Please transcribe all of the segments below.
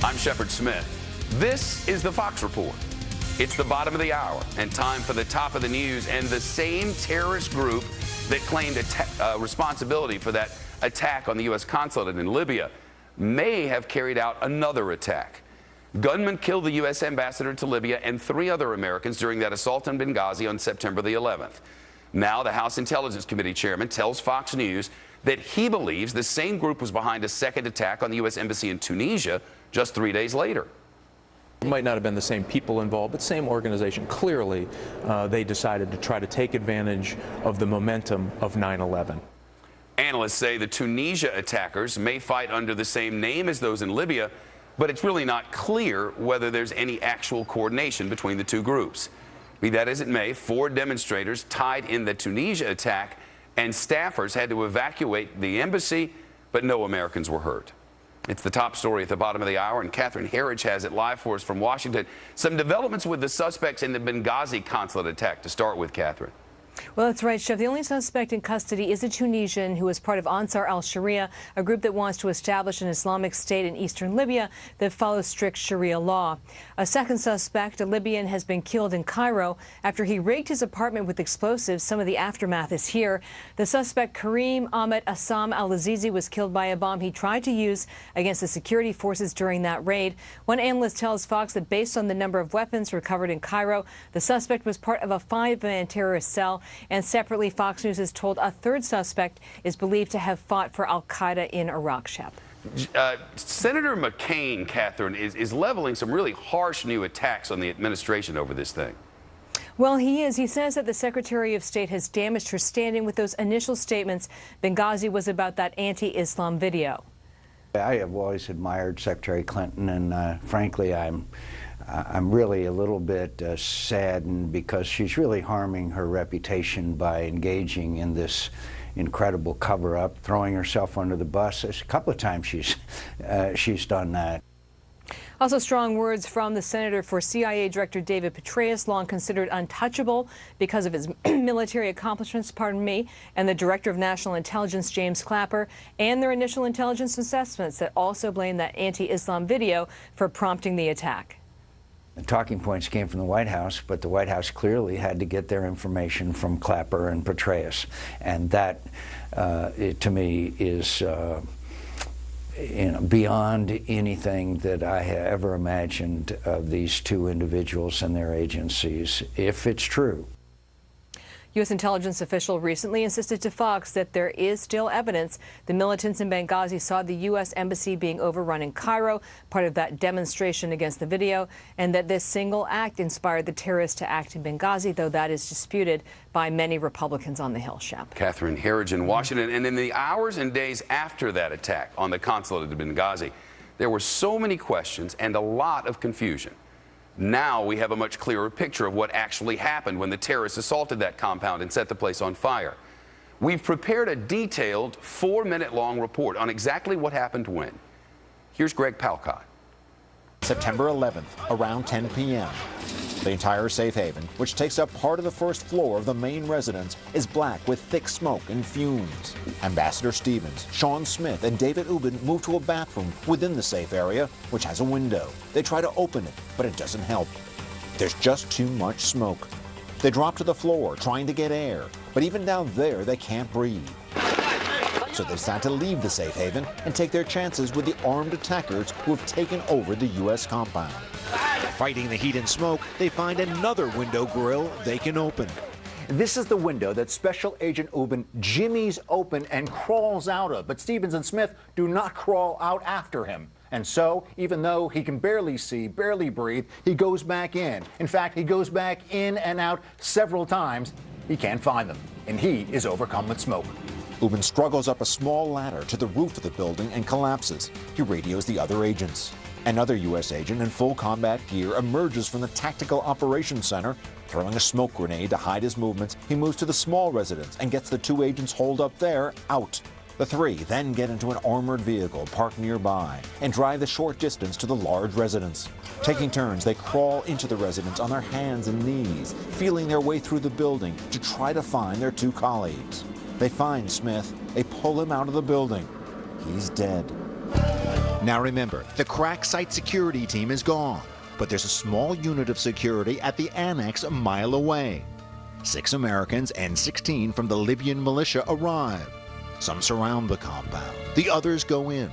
I'm Shepard Smith. This is the Fox Report. It's the bottom of the hour and time for the top of the news. And the same terrorist group that claimed responsibility for that attack on the U.S. consulate in Libya may have carried out another attack. Gunmen killed the U.S. ambassador to Libya and 3 other Americans during that assault on Benghazi on September the 11th. Now, the House Intelligence Committee chairman tells Fox News that he believes the same group was behind a second attack on the U.S. embassy in Tunisia just 3 days later. It might not have been the same people involved, but same organization. Clearly, they decided to try to take advantage of the momentum of 9/11. Analysts say the Tunisia attackers may fight under the same name as those in Libya, but it's really not clear whether there's any actual coordination between the two groups. Be that as it may, 4 demonstrators tied in the Tunisia attack and staffers had to evacuate the embassy, but no Americans were hurt. It's the top story at the bottom of the hour, and Catherine Herridge has it live for us from Washington. Some developments with the suspects in the Benghazi consulate attack to start with, Catherine. Well, that's right, Chef. The only suspect in custody is a Tunisian who is part of Ansar al-Sharia, a group that wants to establish an Islamic state in eastern Libya that follows strict Sharia law. A second suspect, a Libyan, has been killed in Cairo after he rigged his apartment with explosives. Some of the aftermath is here. The suspect, Karim Ahmed Assam al-Azizi, was killed by a bomb he tried to use against the security forces during that raid. One analyst tells Fox that based on the number of weapons recovered in Cairo, the suspect was part of a 5-man terrorist cell. And separately, Fox News is told a third suspect is believed to have fought for al-Qaeda in Iraq, Shep. Senator McCain, Catherine, is leveling some really harsh new attacks on the administration over this thing. Well, he is. He says that the Secretary of State has damaged her standing with those initial statements. Benghazi was about that anti-Islam video. I have always admired Secretary Clinton, and frankly, I'm really a little bit saddened because she's really harming her reputation by engaging in this incredible cover-up, throwing herself under the bus. A couple of times she's done that. Also, strong words from the senator for CIA Director David Petraeus, long considered untouchable because of his military accomplishments, and the Director of National Intelligence, James Clapper, and their initial intelligence assessments that also blame that anti-Islam video for prompting the attack. The talking points came from the White House, but the White House clearly had to get their information from Clapper and Petraeus, and that, to me, is beyond anything that I have ever imagined of these two individuals and their agencies, if it's true. U.S. intelligence official recently insisted to Fox that there is still evidence the militants in Benghazi saw the U.S. embassy being overrun in Cairo, part of that demonstration against the video, and that this single act inspired the terrorists to act in Benghazi, though that is disputed by many Republicans on the Hill, Shep. Catherine Herridge in Washington. And in the hours and days after that attack on the consulate at Benghazi, there were so many questions and a lot of confusion. Now we have a much clearer picture of what actually happened when the terrorists assaulted that compound and set the place on fire. We've prepared a detailed 4-minute-long report on exactly what happened when. Here's Greg Palkot. September 11th, around 10 p.m. The entire safe haven, which takes up part of the first floor of the main residence, is black with thick smoke and fumes. Ambassador Stevens, Sean Smith, and David Ubben move to a bathroom within the safe area, which has a window. They try to open it, but it doesn't help. There's just too much smoke. They drop to the floor, trying to get air, but even down there, they can't breathe. So they decide to leave the safe haven and take their chances with the armed attackers who have taken over the U.S. compound. Fighting the heat and smoke, they find another window grill they can open. This is the window that Special Agent Ubben jimmies open and crawls out of, but Stevens and Smith do not crawl out after him. And so, even though he can barely see, barely breathe, he goes back in. In fact, he goes back in and out several times. He can't find them, and he is overcome with smoke. Ubben struggles up a small ladder to the roof of the building and collapses. He radios the other agents. Another U.S. agent in full combat gear emerges from the Tactical Operations Center. Throwing a smoke grenade to hide his movements, he moves to the small residence and gets the 2 agents holed up there out. The 3 then get into an armored vehicle parked nearby and drive the short distance to the large residence. Taking turns, they crawl into the residence on their hands and knees, feeling their way through the building to try to find their 2 colleagues. They find Smith. They pull him out of the building. He's dead. Now remember, the crack site security team is gone, but there's a small unit of security at the annex a mile away. 6 Americans and 16 from the Libyan militia arrive. Some surround the compound, the others go in.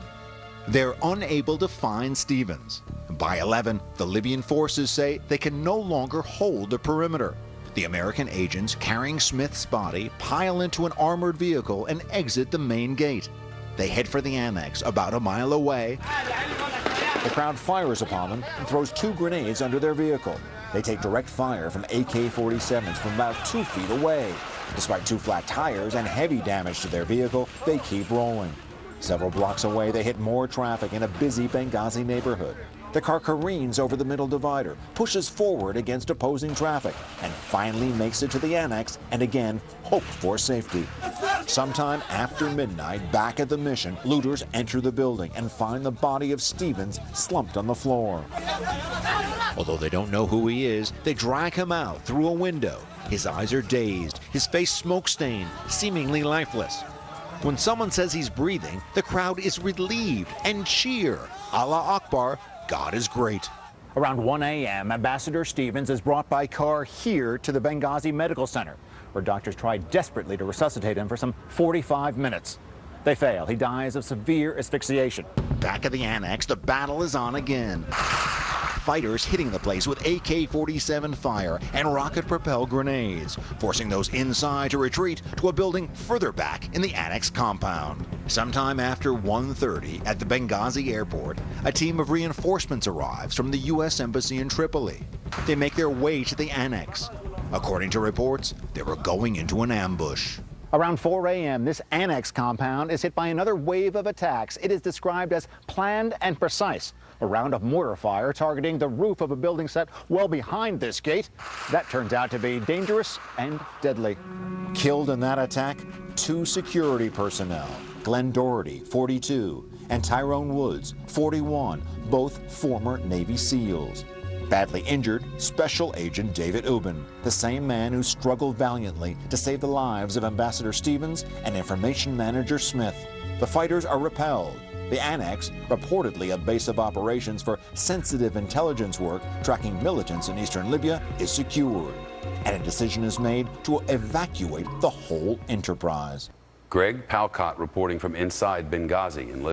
They're unable to find Stevens. By 11, the Libyan forces say they can no longer hold the perimeter. The American agents carrying Smith's body pile into an armored vehicle and exit the main gate. They head for the annex about a mile away. The crowd fires upon them and throws 2 grenades under their vehicle. They take direct fire from AK-47s from about 2 feet away. Despite 2 flat tires and heavy damage to their vehicle, they keep rolling. Several blocks away, they hit more traffic in a busy Benghazi neighborhood. The car careens over the middle divider, pushes forward against opposing traffic, and finally makes it to the annex and again hoped for safety. Sometime after midnight, back at the mission, looters enter the building and find the body of Stevens slumped on the floor. Although they don't know who he is, they drag him out through a window. His eyes are dazed, his face smoke-stained, seemingly lifeless. When someone says he's breathing, the crowd is relieved and cheer. Allah Akbar, God is great. Around 1 a.m., Ambassador Stevens is brought by car here to the Benghazi Medical Center, where doctors try desperately to resuscitate him for some 45 minutes. They fail. He dies of severe asphyxiation. Back at the annex, the battle is on again. Fighters hitting the place with AK-47 fire and rocket-propelled grenades, forcing those inside to retreat to a building further back in the annex compound. Sometime after 1:30 at the Benghazi airport, a team of reinforcements arrives from the U.S. Embassy in Tripoli. They make their way to the annex. According to reports, they were going into an ambush. Around 4 a.m., this annex compound is hit by another wave of attacks. It is described as planned and precise. A round of mortar fire targeting the roof of a building set well behind this gate. That turns out to be dangerous and deadly. Killed in that attack, 2 security personnel, Glenn Doherty, 42, and Tyrone Woods, 41, both former Navy SEALs. Badly injured, Special Agent David Ubben, the same man who struggled valiantly to save the lives of Ambassador Stevens and Information Manager Smith. The fighters are repelled. The annex, reportedly a base of operations for sensitive intelligence work tracking militants in eastern Libya, is secured, and a decision is made to evacuate the whole enterprise. Greg Palkot reporting from inside Benghazi in Libya.